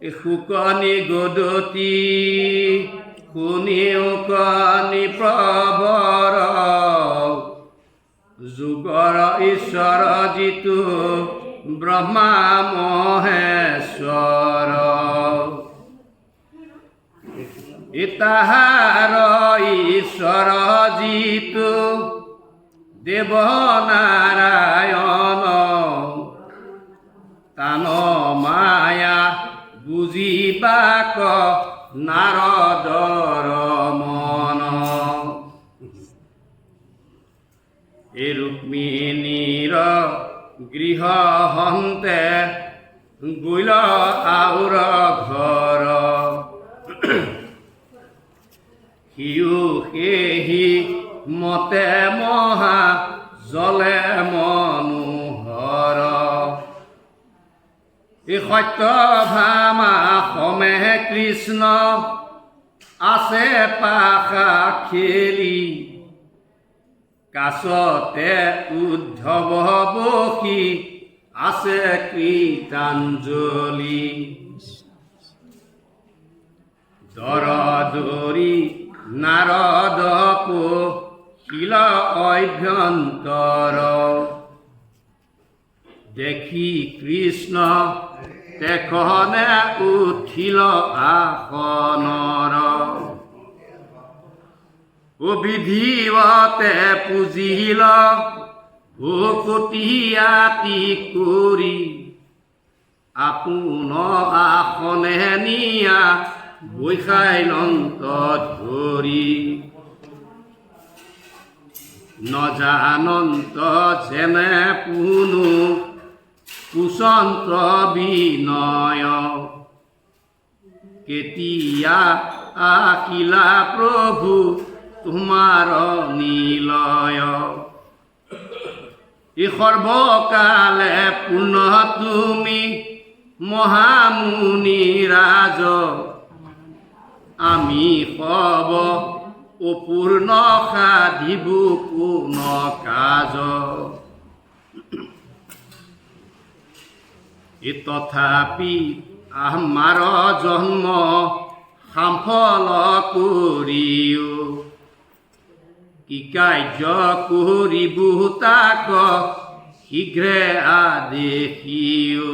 শুকনি গদতি শুনি উকনি প্ৰবৰ যুগৰ ঈশ্বৰ যিটো ব্ৰহ্মা মহেশ্বৰ তাহাৰ ঈশ্বৰ যিটো দেৱ নাৰায়ণ তান মায়া বুজিবাক নাৰদৰ মন এই ৰুক্মিণীৰ গৃহ হন্তে গৈল আউৰ ঘৰ সিও সেহি মতে মহা জলে মনোহৰ এই সত্যভামা সমে কৃষ্ণ আছে পাশা খেলি কাছতে উদ্ধৱ বসি আছে কৃতাঞ্জলি দৰদৰি নাৰদ শিল অভ্যন্তৰ দেখি কৃষ্ণ তেখনে উঠিল আসনৰ বিধিৱতে পুজিল ভকতিয়াতি কৰি আপোন আসনে নিয়া বৈশাইলন্ত ধৰি নজানন্ত যেনে পুনু কুচন্ত্ৰ বিনয় কেতিয়া আকিলা প্ৰভু তোমাৰ নীলয় এই সৰ্বকালে পূৰ্ণ তুমি মহামুনি ৰাজ আমি সব অপূৰ্ণ সাধিবু পূৰ্ণ কাজ তথাপি আমাৰ জন্ম সাফল কৰিও কি কাৰ্য কৰিবু তাক শীঘ্ৰে আদেশিও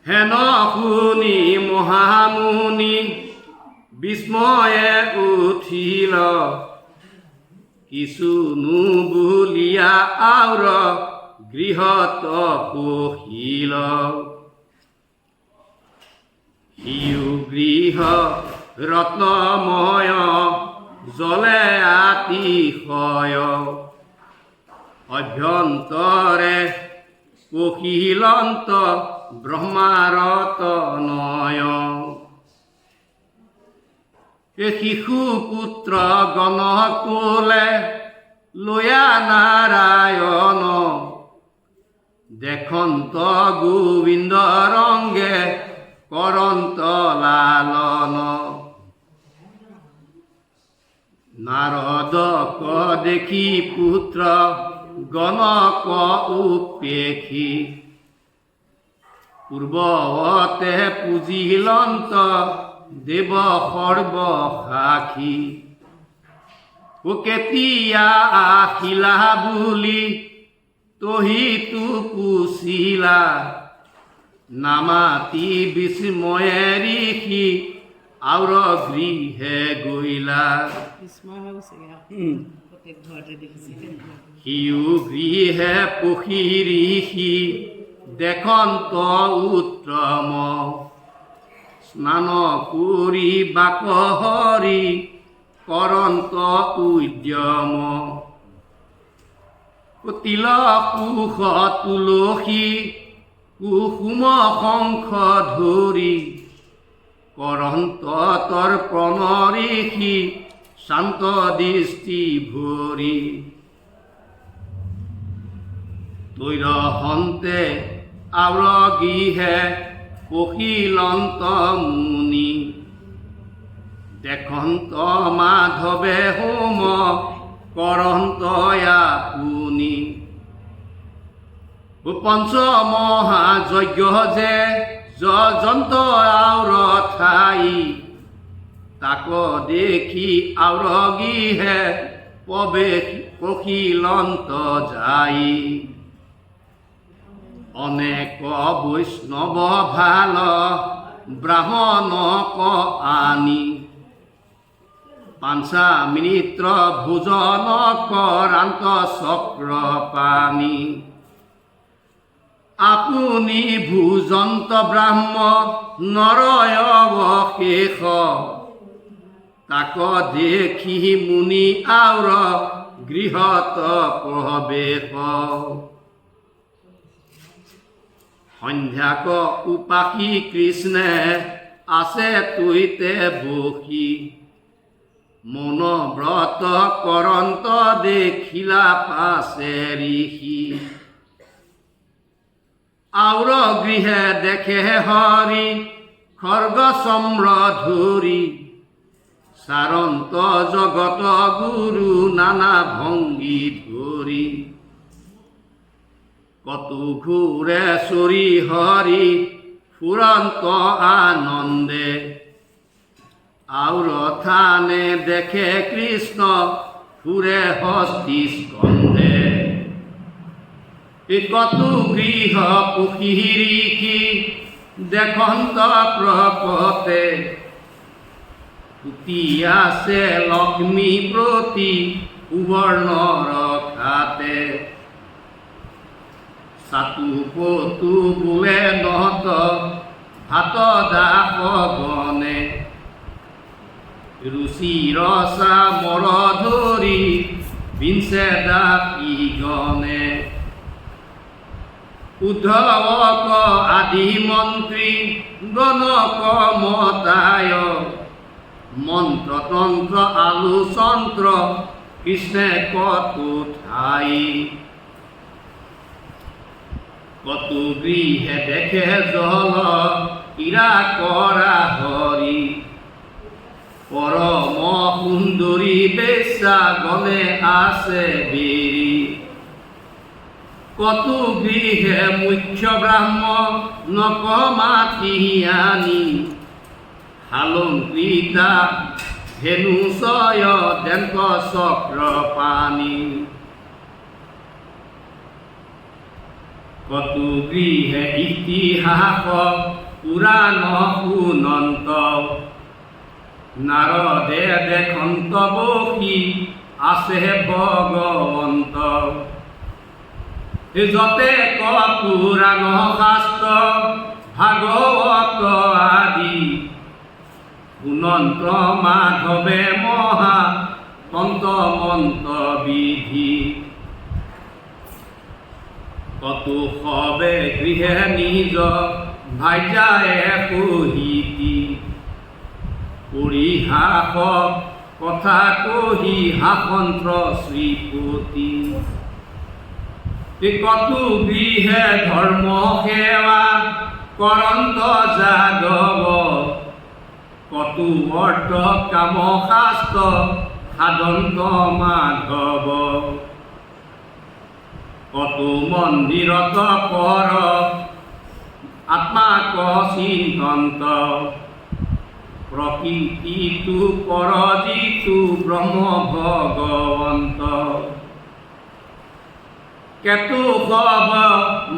হেন শুনি মহামুনি বিস্ময়ে উঠিল কিছু নুবুলিয়া আউৰ গৃহত পহিল সিও গৃহ ৰত্নময় জলে আতিশয় অভ্যন্তৰে পহিলন্ত ব্ৰহ্মাৰতনয় শিশু পুত্ৰ গণকুলে লয়া নাৰায়ণ দেখন্ত গোবিন্দ ৰংগে কৰন্ত লালন নাৰদক দেখি পুত্ৰ গণক উপেক্ষি পূৰ্বতে পুজিলন্ত দেৱ সৰ্বসাক্ষী কেতিয়া আহিলা বুলি তহিতো পুছিলা নামাতি বিস্ময়ে ঋষি আউৰ গৃহে গৈলা সিও গৃহে পখি ঋষি দেখন্ত উত্তম স্নান কৰি বাক হৰি কৰন্ত উদ্যম তিলকুশ তুলসী কুসুম শংখ ধৰি কৰন্ত তৰ্পণ ঋষি শান্ত দৃষ্টি ভৰি তৈৰ হন্তে আউৰ গৃহে পহিলন্ত মুনি দেখন্ত মাধৱে হোম কৰন্ত আপুনি পঞ্চ মহাযজ্ঞ যে যজন্ত আউৰ ঠাই তাক দেখি আউৰগিহে পবে কখিলন্ত যাই অনেক বৈষ্ণৱ ভাল ব্ৰাহ্মণক আনি পাঞ্চা মিত্ৰ ভোজন কৰান্ত চক্ৰ পানী আপুনি ভোজন্ত ব্ৰাহ্ম নৰয় অৱশেষ তাক দেখি মুনি আউৰ গৃহত প্ৰৱেশ সন্ধ্যাক উপাসী কৃষ্ণে আছে তুইতে বসি মন ব্ৰত কৰন্ত দেখিলা পাছে ঋষি আউৰ গৃহে দেখে হৰি খৰ্গ চম্ৰ ধৰি সাৰন্ত জগত গুৰু নানা ভঙ্গি ধৰি কত ঘুৰে চৰি হৰি ফুরন্ত আনন্দে আউর থানে দেখে কৃষ্ণ ফুরে হস্তি স্কন্ধে কত গৃহ পুখিরিকি দেখন্ত প্রপতে পুতি আছে লক্ষ্মী প্রতি সুবর্ণ রখাতে সাতু পতু বোলে নহত ভাত দাস গণে ৰুচি ৰসা মৰ ধৰি বিঞ্চে দাসী গণে উদ্ধৱক আদি মন্ত্ৰী গণক মতায় মন্ত্ৰতন্ত্ৰ আলোচন্ত্ৰ কৃষ্ণে কত ঠাই কত গৃহে দেখে জল ইৰা কৰা হৰি পৰম সুন্দৰী বেশ্যা গণে আছে বেৰি কত গৃহে মুখ্য ব্ৰাহ্মণক মাতি আনি হালংকৃতা ধেনুচয় দেন্ত চক্ৰ পানী কত গৃহে ইতিহাস পুৰাণ শুনন্ত নাৰদে দেখন্ত বসি আছে ভগৱন্ত যতে ক পুৰাণ শাস্ত্ৰ ভাগৱত আদি গুণন্ত মাধৱে মহা তন্ত মন্ত বিধি কত সবে গৃহে নিজ ভাইজায়ে কহিতি পৰিহাস কথা কহি হাসন্ত্ৰ শ্ৰীপতি কত গৃহে ধৰ্ম সেৱা কৰন্ত যাদৱ কত অৰ্থ কাম শাস্ত্ৰ সাধন্ত মাধৱ কত মন্দিৰত পৰ আত্মাক চিন্তন্ত প্ৰকৃতিটো পৰ যিটো ব্ৰহ্ম ভগৱন্ত কেতু সব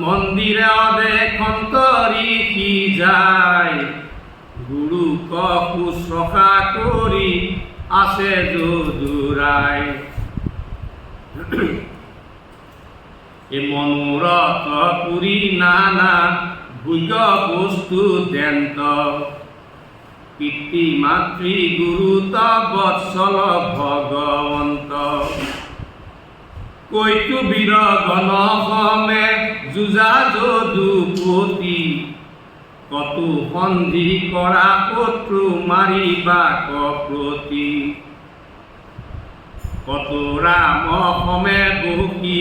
মন্দিৰে দেখন্ত ঋষি যায় গুৰুক শুশ্ৰূষা কৰি আছে যদুৰাই মনোৰথ পুৰি নানা ভোগ্য বস্তু দেন্ত পিতৃ মাতৃ গুৰুত বৎসল ভগৱন্ত কৈতু বীৰ গণ সমে যুঁজা যদুপতি কত সন্ধি কৰা শত্ৰু মাৰিবা প্ৰতি কত ৰাম সমে বসি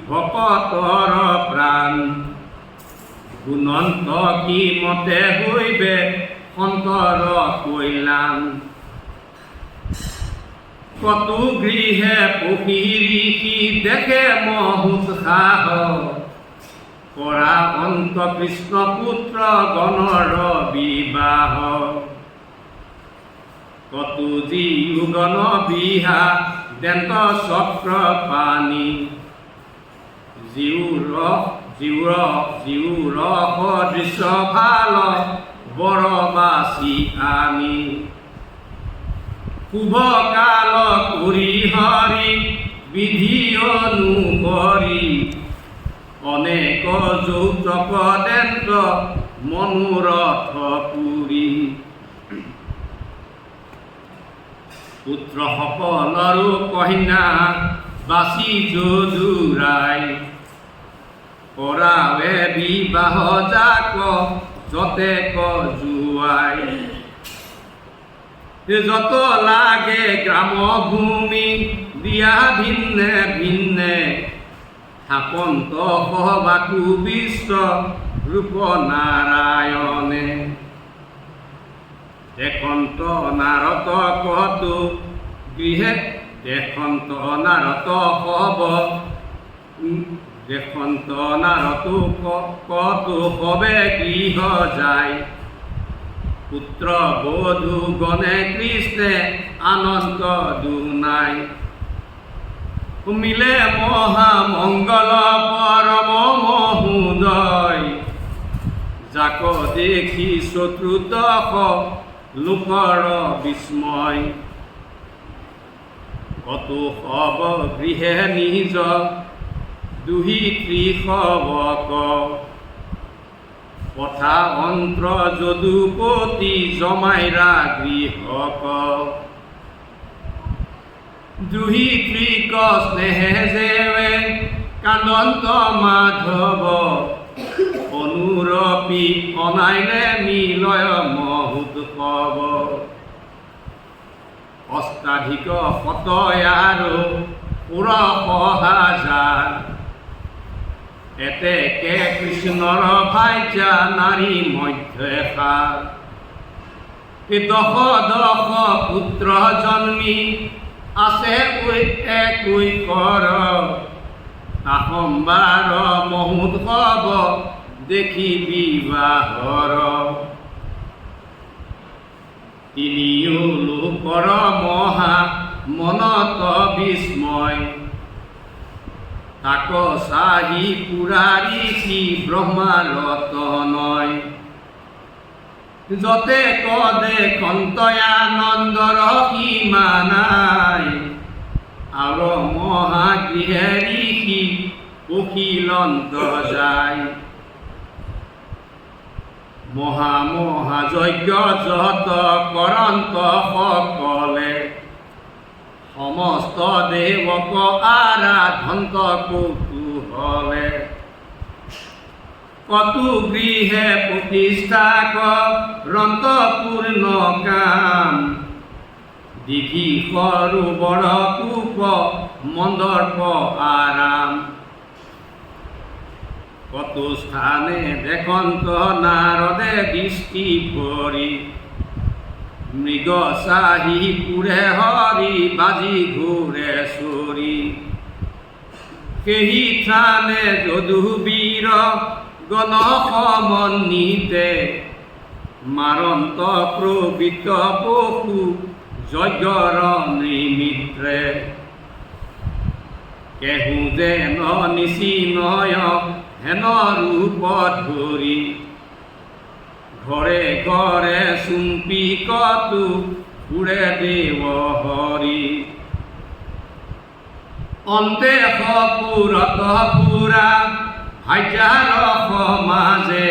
ভকতৰ প্ৰাণ গুণন্ত কি মতে হৈবে সন্তৰ কল্যাণ কত গৃহে পখি ঋষি দেখে মহুৎসাহ কৰা অন্ত কৃষ্ণ পুত্ৰ গণৰ বিবাহ কতু জীউ গণ বিহা দেন্ত চক্ৰ পানী জিউৰ দৃশ্য ভাল বৰ বাচি আনি শুভ কাল কৰি হৰি বিধি অনুকৰি অনেক যৌতুক দেন্ত মনোৰথ পুৰি পুত্ৰসকলৰো কন্যা বাচি যদুৰাই কৰাৱে বিবাহ যাক যতেক জুৱাই যত লাগে গ্ৰাম ভূমি দিয়া ভিন্নে ভিন্নে থাপন্ত সহবাকু বিশ্ব ৰূপ নাৰায়ণে দেখন্ত নাৰদ কতু গৃহে দেখন্ত নাৰদ হব দেখন্ত নাৰদ কতু হবে গৃহ যায় পুত্ৰ বধূ গণে কৃষ্ণে আনন্দ দুনাই মিলে মহামঙ্গল পৰম মহোদয় যাক দেখি চতুৰ্দশ লোকৰ বিস্ময় কতু হব গৃহে নিজ দুহি ত্ৰিশৱক কথা অন্ত্ৰ যদুপতি জমাইৰা গৃহক দুহি ত্ৰিক স্নেহে জেৱে কানন্ত মাধৱ অনুৰপি অনাইলে মিলয় মহোৎসৱ অষ্টাধিক শতয়াৰো ষোড়শ হাজাৰ এতেকে কৃষ্ণৰ ভাইজা নাৰী মধ্যেষাৰ দশ দশ পুত্ৰ জন্মি আছে একোই কৰ আহম্বাৰ মহোৎসৱ দেখি বিবাহৰ তিনিও লোকৰ মহা মনত বিস্ময় তাক চাহি পুৰাৰী কি ব্ৰহ্মাৰতনয় যতে কদে কন্তয়ানন্দৰ সীমা নাই আৰু মহাগৃহে ঋষি অখিলন্ত যায় মহাযজ্ঞ যত কৰন্ত সকলে সমস্ত দেৱক আৰাধন্ত কৌতূহলে কতু গৃহে প্ৰতিষ্ঠা ৰন্ত পূৰ্ণ কাম দিঘি সৰোবৰ কূপ মন্দৰ্প আৰাম কতু স্থানে দেখন্ত নাৰদে দৃষ্টি পৰি মৃগ চাহি পুৰে হৰি বাজি ঘূৰে চৰি কেহি থানে যদু বীৰ গণ সমন্বিতে মাৰন্ত প্ৰবৃত পশু যজ্ঞৰ নিমিত্ৰে কেহু যেন নিচিনয় হেন ৰূপ ধৰি ঘৰে ঘৰে চুম্পি কতু পুৰে দেৱ হৰি অন্তে সপুৰত পুৰা হাজাৰ সমাজে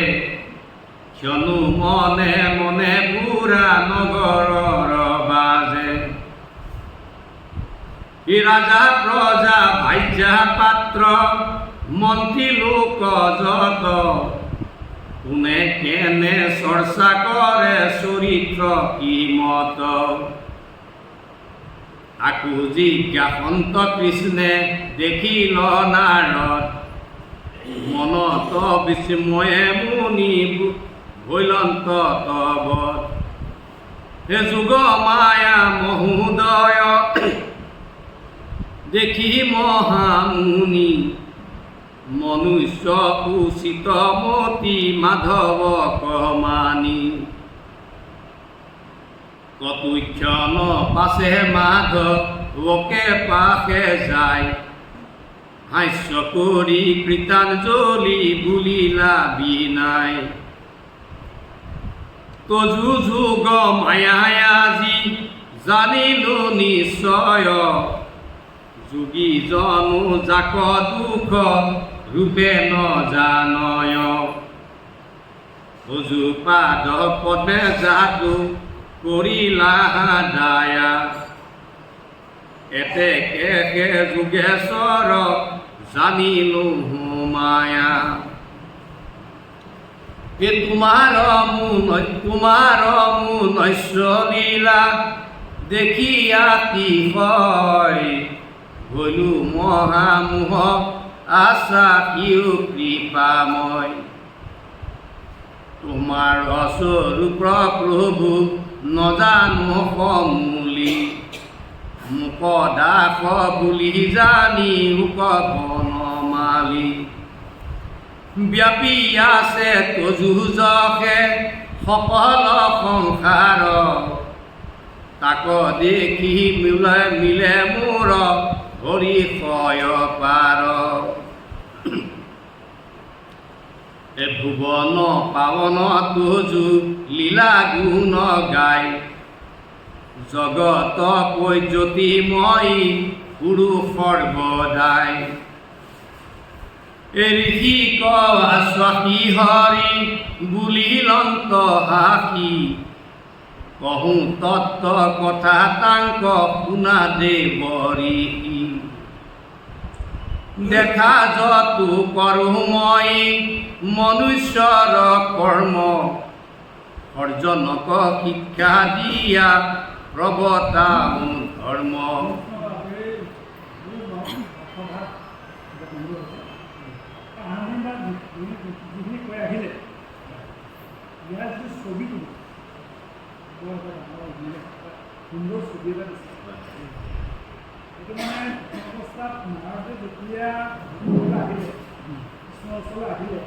ক্ষণু মনে মনে পুৰা নগৰৰ বাজে ৰাজা প্ৰজা ভাজ্যা পাত্ৰ মন্ত্ৰী লোক যত কোনে কেনে চৰ্চা কৰে চৰিত্ৰ কি মত আকু জিজ্ঞাসন্ত কৃষ্ণে দেখিল নাৰদ মনত বিস্ময়ে মুনি ভৈলন্ত তবত হে যুগ মায়া মহোদয় দেখি মহামুনি মনুষ্য উচিত মতি মাধৱ কমানি কতক্ষণ পাছে মাধৱকে পাশে যায় হাস্য কৰি কৃতাঞ্জলি বুলিলা বিনাই তজু যুগ মায়াই আজি জানিলো নিশ্চয় যোগী জনো যাক দুখ ৰূপে নজানয় ভজু পাদ পদ্মে যাদু কৰিলা দায়া এতেকে যোগেশ্বৰ জানিলো মায়া তোমাৰ মুনৈশ্য লীলা দেখি আতিশয় হলো মহামোহ আশা কিয় কৃপাময় তোমাৰ স্বৰূপ প্ৰভু নজানো সমূলি মোক দাস বুলি জানি বনমালি ব্যাপী আছে তজু যশে সকল সংসাৰ তাক দেখি মিলে মোৰ হৰিষয় পাৰ ভুৱন পাৱন তজু লীলা গুণ গাই জগত জ্যোতিময়ী পুৰুষ সৰ্বদাই ঋষিক আশ্বাসী হৰি বুলিলন্ত হাসি কহু তত্ত্ব কথা তাংক শুনা দেৱৰী দেখা যতু কৰো মই মনুষ্যৰ কৰ্ম অৰ্জনক শিক্ষা দিয়া প্ৰৱতাও ধৰ্ম সুন্দৰ ছবি এটা দিছে এইটো মানে অৱস্থাত মহাৰাজে যেতিয়া আহিলে কৃষ্ণৰ ওচৰলৈ আহিলে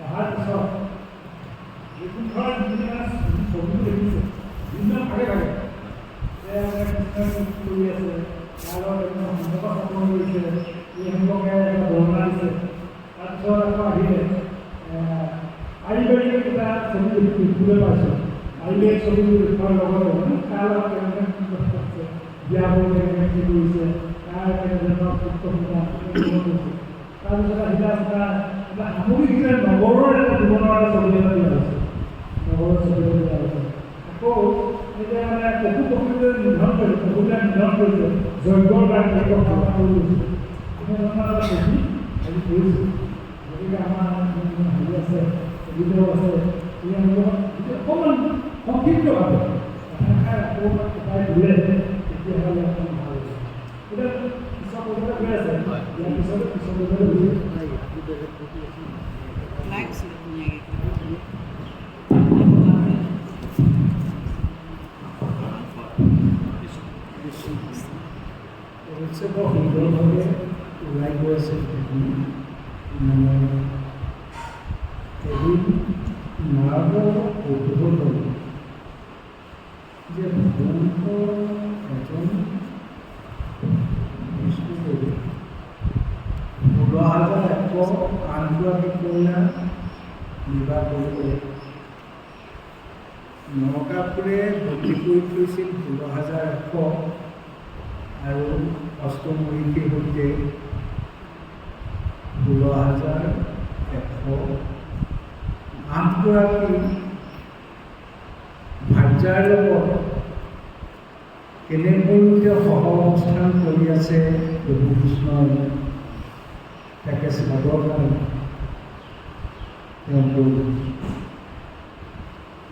অহাৰ পিছত বসুন্ধৰাৰ যিবিলাক ছবিটো দেখিছে বিভিন্ন ভাগে ভাগে কৃষ্ণই কৰি আছে তাৰ লগত সম্পৰ্ক স্থাপন কৰিছে এই সম্পৰ্কে এটা বৰ্ণনা দিছে তাৰপিছত আকৌ আহিলে পাৰিবাৰিক এটা ছবি দেখিবলৈ পাইছোঁ পাৰিবাৰিক ছবি দেখুৱাৰ লগতে তাৰ লগত বিয়াবোৰ কেনেকৈ কি কৰিছে তাৰ কেনেধৰণৰ পুত্ৰ সন্তান কৰিছে তাৰপিছত আহিলে আপোনাৰ এটা সামগ্ৰিক হিচাপে নগৰৰ এটা জীৱনৰ এটা ছবি এটা দিয়া হৈছে নগৰৰ ছবি এটা দিয়া হৈছে আকৌ এতিয়া মানে পশু পক্ষীতে নিৰ্ধাৰণ কৰিছে পশুবিলাক নিৰ্ধাৰণ কৰিছে যজ্ঞৰ কাৰণে তেওঁলোকক ভাৱনা কৰি গৈছে এনেধৰণৰ এটা ছবি আজি কৰিছে গতিকে আমাৰ হেৰি আছে ভিডিঅ' আছে এই অকণমান সংক্ষিপ্তভাৱে অকণমান উপায় দিলে তেতিয়াহ'লে অকণমান ভাল হৈছে এতিয়া পিছৰ পৰ্যায়ত গৈ আছে ইয়াৰ পিছতে পিছৰ পৰ্যায়ত বৰ সুন্দৰভাৱে ওলাই গৈ আছে মানে এদিন নাৰদৰ কৌতুহল হ'ল যে ভগৱন্তৰ এজন বিষ্ণুদেৱে 16,100 আনগৰাকী কন্যা বিবাহ কৰিবলৈ নৰকাসুৰে বন্দী কৰি থৈছিল 16,100 আৰু অষ্টমহিষীৰ সৈতে 16,108গৰাকী ভাৰ্যাৰ লগত কেনেকৈ সহ অৱস্থান কৰি আছে প্ৰভু কৃষ্ণই তাকে চাবৰ কাৰণে তেওঁ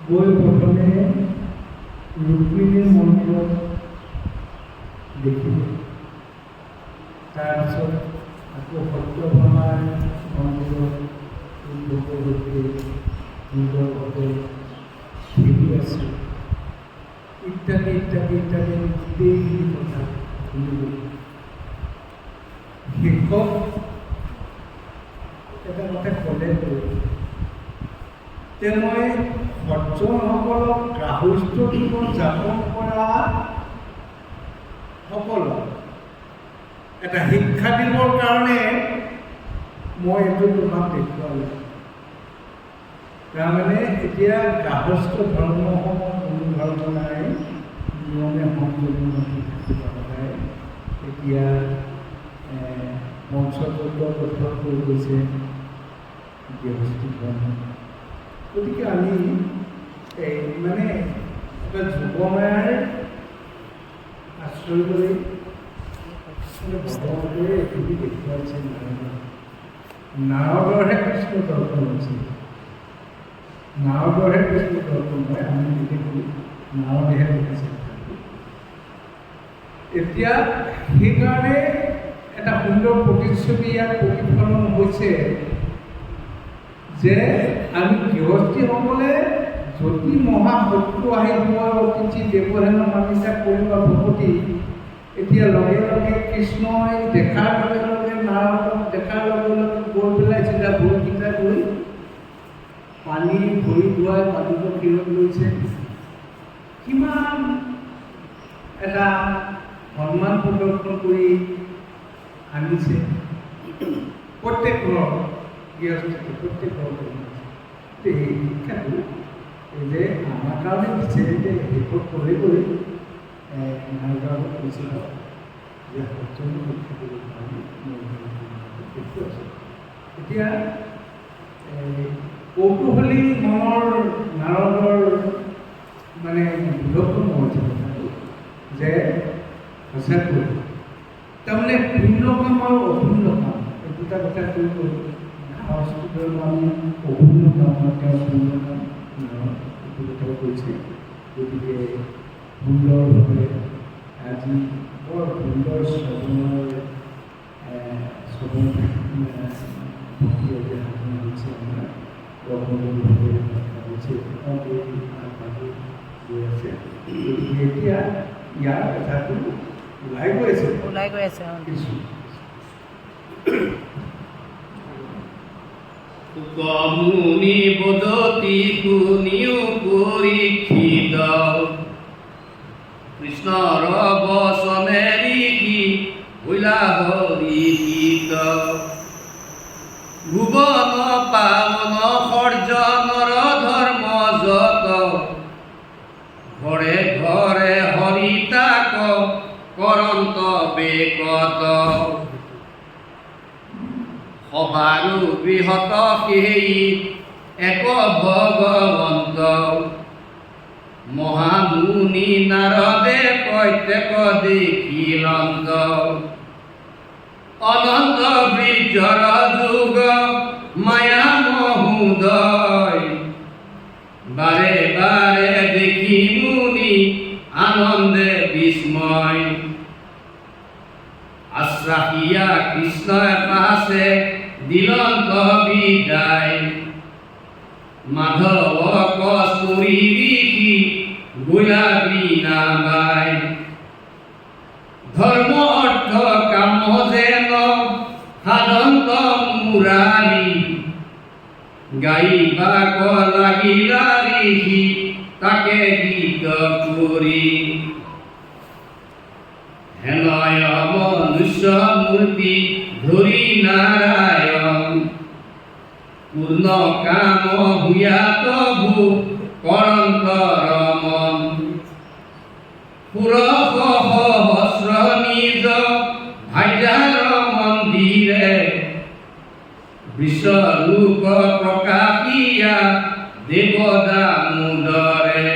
গৈ প্ৰথমে ৰুক্মিণীৰ মন্ত্ৰ দেখিলে তাৰপিছত আকৌ সত্যভামাৰ মন্দিৰত সুন্দৰভাৱে খেলি আছে ইত্যাদি ইত্যাদি ইত্যাদি গোটেইখিনি কথা শুনিব শেষত তে মই সজ্জনসকলক গাহস্থ জীৱন যাপন কৰা সকলক এটা শিক্ষা দিবৰ কাৰণে মই এইটো তোমাক দেখুৱালোঁ। তাৰমানে এতিয়া গাহস্থ ধৰ্মসমূহ কোনো ধৰ্মই নিয়মে সংযোজনমুখী থাকিব নালাগে। এতিয়া পঞ্চতত্ব গঠন কৰি গৈছে গৃহস্থী ধৰ্ম। গতিকে আমি মানে এটা যুগমায়াৰ আশ্ৰয় কৰি ভগৱন্তই এইখিনি দেখুৱাইছে নাৰদৰহে কৃষ্ণ দৰ্শন হৈছে। নাৰদৰহে কৃষ্ণ দৰ্শন হয়, আমি দেখিছোঁ নাৰদেহে দেখিছে। এতিয়া সেইকাৰণে এটা সুন্দৰ প্ৰতিচ্ছবি ইয়াত প্ৰতিফলন হৈছে যে আমি গৃহস্থীসকলে যদি মহাশত্ৰু আহি মই অতিথি দেৱহেন মানিছা কৰিব ভকতি, এতিয়া লগে লগে কৃষ্ণই দেখাৰ লগে লগে নাৰদক দেখাৰ লগে লগে গৈ পেলাই চিধা ভৰিকেইটা গৈ পানী ভৰি ধোৱাই পানীৰ ক্ষীৰত লৈছে। কিমান এটা সন্মান প্ৰদৰ্শন কৰি আনিছে প্ৰত্যেক ঘৰ গৃহস্থী প্ৰত্যেক ঘৰ। এই শিক্ষাটো যে আমাৰ কাৰণে দিছে যে শেষত পঢ়ি গৈ নাৰদক কৈছিল যে সজ্জন শিক্ষা দিব পাৰি। এতিয়া কৌতূহলী মনৰ নাৰদৰ মানে বিলক্ষণ হৈছে কথাটো যে সঁচাকৈ তাৰমানে পুণ্য কাম আৰু অপুণ্য কাম এই দুটা কথা কৈ গ'ল। গাহস্থৰ আমি অপুণ্য কাম তেওঁ পুণ্য কাম এইটো কথাও কৈছে। গতিকে সুন্দৰভাৱে আজি বৰ সুন্দৰ শ্ৰৱণৰ শ্ৰৱণ ভক্তিৰে সাধনা হৈছে আমাৰ ব্ৰহ্মভাৱে হৈছে আগবাঢ়ি গৈ আছে। গতিকে এতিয়া ইয়াৰ কথাটো ওলাই গৈ আছে কিছু মুনি বদতি শুনিও পৰীক্ষিত কৃষ্ণৰ বচনে ঋষি হৈলা হৰিহিত ভুৱন পাৱন সৰ্জনৰ ধৰ্ম যত ঘৰে ঘৰে হৰিতাক কৰন্ত বেকত সবাৰো বৃহত সেই এক ভগৱন্ত মহামুনি নাৰদে প্ৰত্যেক দেখিলন্ত অনন্ত বীৰ্যৰ যুগ মায়া মহোদয় বাৰে বাৰে দেখি মুনি আনন্দে বিস্ময় আশ্ৰাহিয়া কৃষ্ণই পাছে দিলন্ত বিদায় মাধৱ কস্তুৰী ঋষি গুলাবী নামাই ধৰ্ম অৰ্থ কাম যেন সাধন্ত মুৰাৰী গাইবাক লাগিলা ঋষি তাকে গীত কৰি হেনয় মনুষ্য মূৰ্তি ধৰি নাৰায়ণ পূৰ্ণ কাম হুয়াত ভূ কৰন্ত ৰমন পুৰশ সহস্ৰ নিজ ভাৰ্যাৰ মন্দিৰে বিশ্বৰূপ প্ৰকাশিয়া দেৱদামোদৰে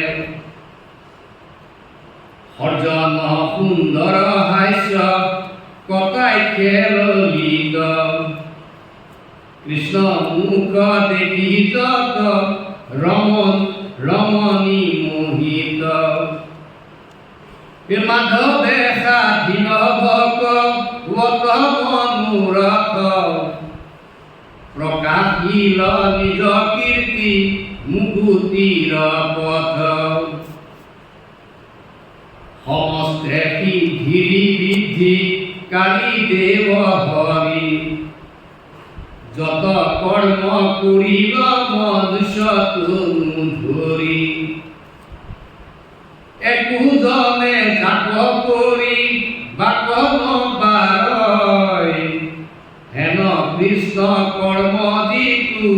সৰ্জন সুন্দৰ হাস্য কটাইকে ললিত কৃষ্ণ মুখ দেখি যত ৰমন ৰমণী মোহিত মাধৱে সাধিন ভগৱত মনোৰথ প্ৰকাশিল নিজ কীৰ্তি মুকুতিৰ পথ সমস্তে সিদ্ধি বৃদ্ধি কালী দেৱ হৰি যত কৰ্ম কৰিল মনুষ্য তনু ধৰি একোজনে জাপ কৰি বাকন বাৰয় হেন কৃষ্ণ কৰ্ম যিটো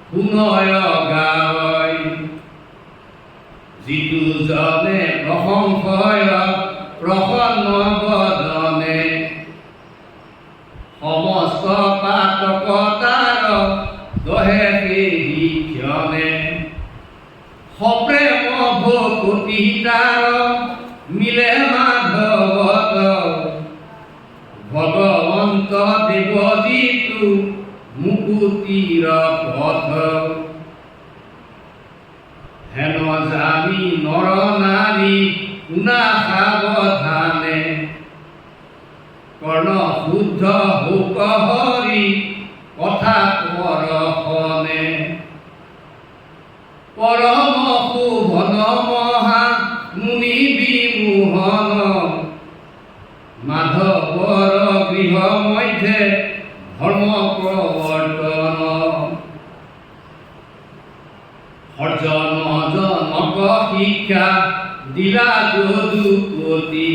শুনয় গায় যিটো জনে প্ৰশংসয় প্ৰসন্ন বদনে সমস্ত পাতক তাৰ দহে সেই ক্ষণে সপ্ৰেম ভকতি তাৰ মিলে মাধৱত ভগৱন্ত দেৱ যিটো মুকুতিৰ পথ হেন জানি নৰ নাৰী শুনা সাৱধানে কৰ্ণ শুদ্ধ হোক হৰি কথা পৰশনে পৰম শোভন মহা মুনি বিমোহন মাধৱৰ গৃহ মধ্যে ধৰ্ম প্ৰৱৰ্তন সৰ্জন জনক শিক্ষা দিলা যদুপতি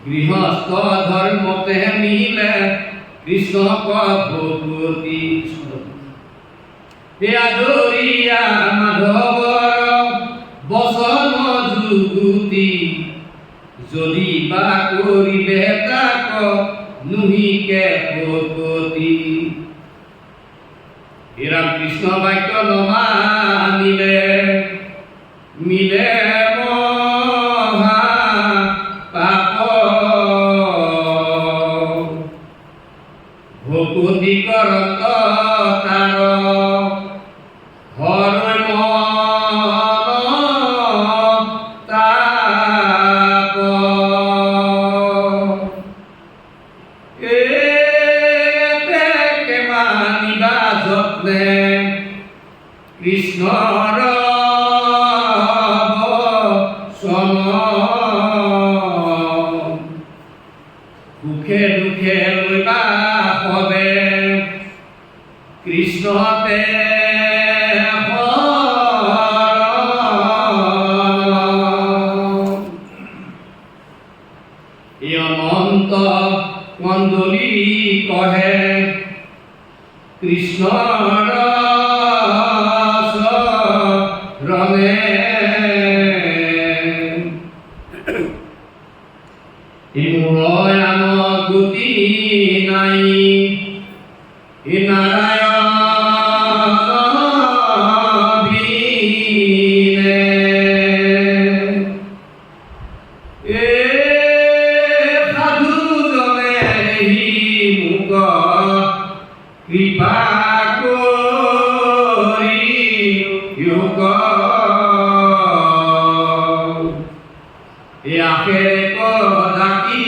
গৃহস্থ ধৰ্মতে মিলে কৃষ্ণ ভগৱতী আদৰিয়া মাধৱৰ বচন যুগুতি যদি বা কৰিবে তাক নুহিকে ভকতি কৃষ্ণ বাক্য নমানিলে মিলে মহা পাপ ভকতি কৰত তাৰ হৰ মন তাপ এতে মানিবা যত্নে কৃষ্ণৰ বচন সুখে দুখে লইবা হবে কৃষ্ণতে অনন্ত মণ্ডলী কহে কৃষ্ণৰ শৰণে মোৰ আন গতি নাই নাৰায়ণ বিনে কৃপা কৰি যোগ আখেৰে কদাকি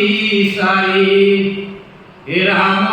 চাৰি ৰাম